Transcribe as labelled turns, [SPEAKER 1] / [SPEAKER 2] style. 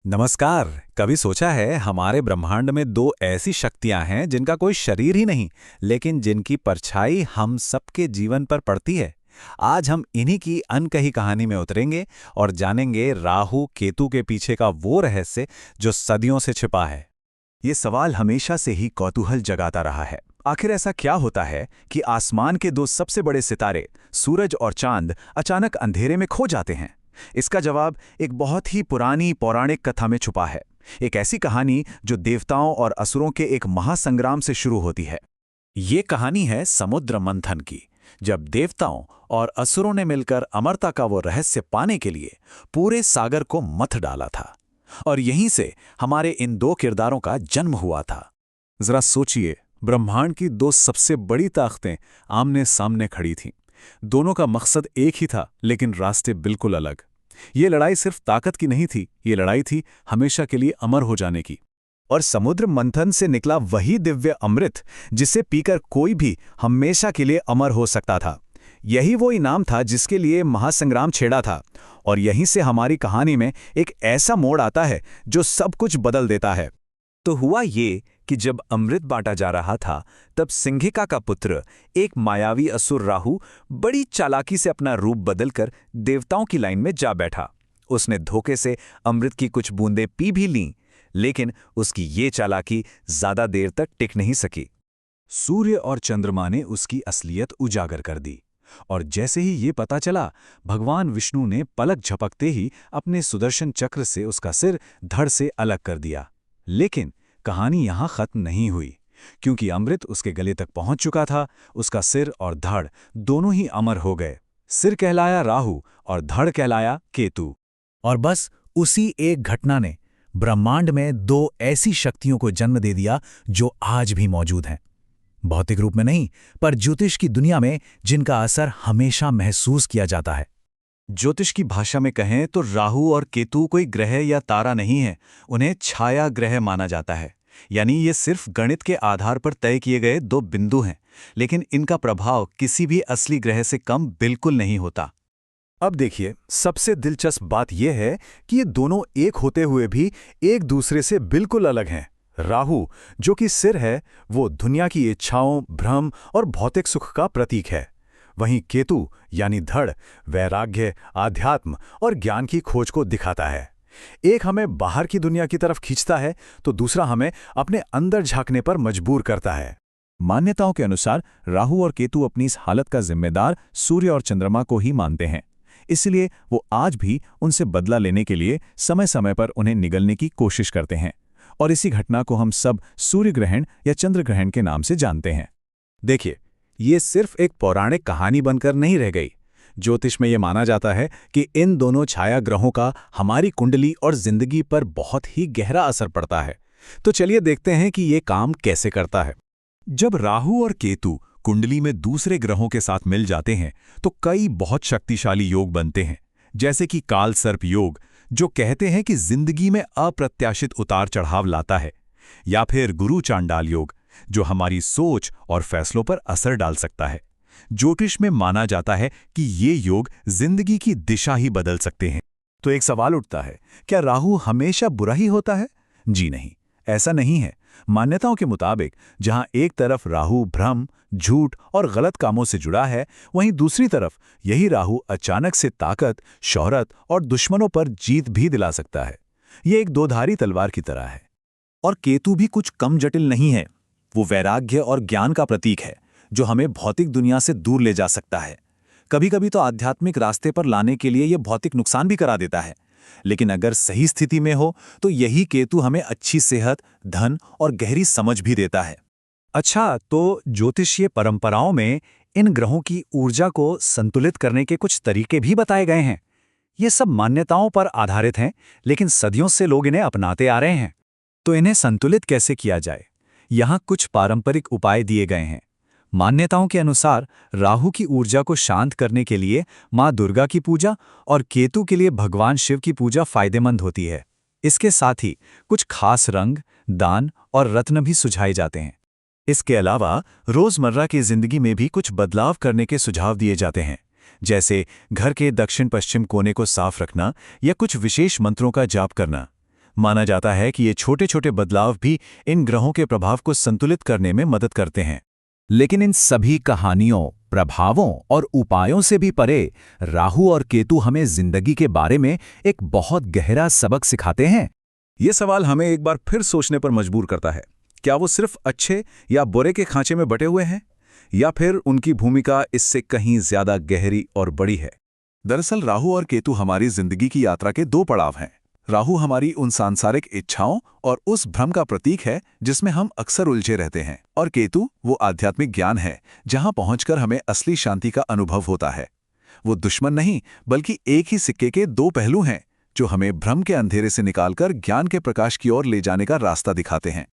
[SPEAKER 1] नमस्कार। कभी सोचा है हमारे ब्रह्मांड में दो ऐसी शक्तियां हैं जिनका कोई शरीर ही नहीं, लेकिन जिनकी परछाई हम सबके जीवन पर पड़ती है। आज हम इन्हीं की अनकही कहानी में उतरेंगे और जानेंगे राहु केतु के पीछे का वो रहस्य जो सदियों से छिपा है।
[SPEAKER 2] ये सवाल हमेशा से ही कौतूहल जगाता रहा है। आखिर ऐसा क्या होता है कि आसमान के दो सबसे बड़े सितारे, सूरज और चांद, अचानक अंधेरे में खो जाते हैं? इसका जवाब एक बहुत ही पुरानी पौराणिक कथा में छुपा है। एक ऐसी कहानी जो देवताओं और असुरों के एक महासंग्राम से शुरू होती है।
[SPEAKER 1] ये कहानी है समुद्र मंथन की, जब देवताओं और असुरों ने मिलकर अमरता का वो रहस्य पाने के लिए पूरे सागर को मथ डाला था। और यहीं से हमारे इन दो किरदारों का जन्म हुआ था।
[SPEAKER 2] जरा सोचिए, ब्रह्मांड की दो सबसे बड़ी ताकतें आमने सामने खड़ी थीं। दोनों का मकसद एक ही था, लेकिन रास्ते बिल्कुल अलग। ये लड़ाई सिर्फ ताकत की नहीं थी, ये लड़ाई थी हमेशा के लिए अमर हो जाने की। और समुद्र मंथन से निकला वही दिव्य अमृत जिसे पीकर कोई भी हमेशा के लिए अमर हो सकता था। यही वो इनाम था जिसके लिए महासंग्राम छेड़ा था। और यहीं से हमारी कहानी में एक ऐसा मोड़ आता है जो सब कुछ बदल देता है। तो हुआ ये कि जब अमृत बांटा जा रहा था, तब सिंहिका का पुत्र, एक मायावी असुर राहु, बड़ी चालाकी से अपना रूप बदलकर देवताओं की लाइन में जा बैठा। उसने धोखे से अमृत की कुछ बूंदें पी भी लीं, लेकिन उसकी ये चालाकी ज्यादा देर तक टिक नहीं सकी। सूर्य और चंद्रमा ने उसकी असलियत उजागर कर दी। और जैसे ही ये पता चला, भगवान विष्णु ने पलक झपकते ही अपने सुदर्शन चक्र से उसका सिर धड़ से अलग कर दिया। लेकिन कहानी यहां खत्म नहीं हुई, क्योंकि अमृत उसके गले तक पहुंच चुका था। उसका सिर और धड़ दोनों ही अमर हो गए। सिर कहलाया राहु और धड़ कहलाया केतु।
[SPEAKER 3] और बस उसी एक घटना ने ब्रह्मांड में दो ऐसी शक्तियों को जन्म दे दिया जो आज भी मौजूद हैं। भौतिक रूप में नहीं, पर ज्योतिष की दुनिया में, जिनका असर हमेशा महसूस किया जाता है।
[SPEAKER 2] ज्योतिष की भाषा में कहें तो राहु और केतु कोई ग्रह या तारा नहीं है, उन्हें छाया ग्रह माना जाता है। यानी ये सिर्फ गणित के आधार पर तय किए गए दो बिंदु हैं, लेकिन इनका प्रभाव किसी भी असली ग्रह से कम बिल्कुल नहीं होता। अब देखिए, सबसे दिलचस्प बात यह है कि ये दोनों एक होते हुए भी एक दूसरे से बिल्कुल अलग हैं। राहु, जो कि सिर है, वो दुनिया की इच्छाओं, भ्रम और भौतिक सुख का प्रतीक है। वहीं केतु यानी धड़, वैराग्य, आध्यात्म और ज्ञान की खोज को दिखाता है। एक हमें बाहर की दुनिया की तरफ खींचता है, तो दूसरा हमें अपने अंदर झांकने पर मजबूर करता है। मान्यताओं के अनुसार राहु और केतु अपनी इस हालत का जिम्मेदार सूर्य और चंद्रमा को ही मानते हैं। इसलिए वो आज भी उनसे बदला लेने के लिए समय समय पर उन्हें निगलने की कोशिश करते हैं। और इसी घटना को हम सब सूर्य ग्रहण या चंद्र ग्रहण के नाम से जानते हैं। देखिए, ये सिर्फ एक पौराणिक कहानी बनकर नहीं रह गई। ज्योतिष में ये माना जाता है कि इन दोनों छाया ग्रहों का हमारी कुंडली और जिंदगी पर बहुत ही गहरा असर पड़ता है। तो चलिए देखते हैं कि ये काम कैसे करता है। जब राहु और केतु कुंडली में दूसरे ग्रहों के साथ मिल जाते हैं, तो कई बहुत शक्तिशाली योग बनते हैं, जैसे कि काल सर्प योग, जो कहते हैं कि जिंदगी में अप्रत्याशित उतार चढ़ाव लाता है, या फिर गुरु चांडाल योग, जो हमारी सोच और फैसलों पर असर डाल सकता है। ज्योतिष में माना जाता है कि ये योग जिंदगी की दिशा ही बदल सकते हैं। तो एक सवाल उठता है, क्या राहु हमेशा बुरा ही होता है? जी नहीं, ऐसा नहीं है। मान्यताओं के मुताबिक जहां एक तरफ राहु भ्रम, झूठ और गलत कामों से जुड़ा है, वहीं दूसरी तरफ यही राहु अचानक से ताकत, शोहरत और दुश्मनों पर जीत भी दिला सकता है। ये एक दोधारी तलवार की तरह है। और केतु भी कुछ कम जटिल नहीं है। वो वैराग्य और ज्ञान का प्रतीक है, जो हमें भौतिक दुनिया से दूर ले जा सकता है। कभी कभी तो आध्यात्मिक रास्ते पर लाने के लिए ये भौतिक नुकसान भी करा देता है। लेकिन अगर सही स्थिति में हो, तो यही केतु हमें अच्छी सेहत, धन और गहरी समझ भी देता है। अच्छा, तो ज्योतिषीय परंपराओं में इन ग्रहों की ऊर्जा को संतुलित करने के कुछ तरीके भी बताए गए हैं। ये सब मान्यताओं पर आधारित हैं, लेकिन सदियों से लोग इन्हें अपनाते आ रहे हैं। तो इन्हें संतुलित कैसे किया जाए? यहाँ कुछ पारंपरिक उपाय दिए गए हैं। मान्यताओं के अनुसार राहु की ऊर्जा को शांत करने के लिए माँ दुर्गा की पूजा और केतु के लिए भगवान शिव की पूजा फायदेमंद होती है। इसके साथ ही कुछ खास रंग, दान और रत्न भी सुझाए जाते हैं। इसके अलावा रोजमर्रा की जिंदगी में भी कुछ बदलाव करने के सुझाव दिए जाते हैं, जैसे घर के दक्षिण पश्चिम कोने को साफ रखना या कुछ विशेष मंत्रों का जाप करना। माना जाता है कि ये छोटे छोटे बदलाव भी इन ग्रहों के प्रभाव को संतुलित करने में मदद करते हैं।
[SPEAKER 3] लेकिन इन सभी कहानियों, प्रभावों और उपायों से भी परे राहु और केतु हमें जिंदगी के बारे में एक बहुत गहरा सबक सिखाते हैं।
[SPEAKER 1] ये सवाल हमें एक बार फिर सोचने पर मजबूर करता है। क्या वो सिर्फ अच्छे या बुरे के खांचे में बटे हुए हैं, या फिर उनकी भूमिका इससे कहीं ज्यादा गहरी और बड़ी है?
[SPEAKER 2] दरअसल राहु और केतु हमारी जिंदगी की यात्रा के दो पड़ाव हैं। राहु हमारी उन सांसारिक इच्छाओं और उस भ्रम का प्रतीक है जिसमें हम अक्सर उलझे रहते हैं, और केतु वो आध्यात्मिक ज्ञान है जहां पहुंचकर हमें असली शांति का अनुभव होता है। वो दुश्मन नहीं, बल्कि एक ही सिक्के के दो पहलू हैं जो हमें भ्रम के अंधेरे से निकालकर ज्ञान के प्रकाश की ओर ले जाने का रास्ता दिखाते हैं।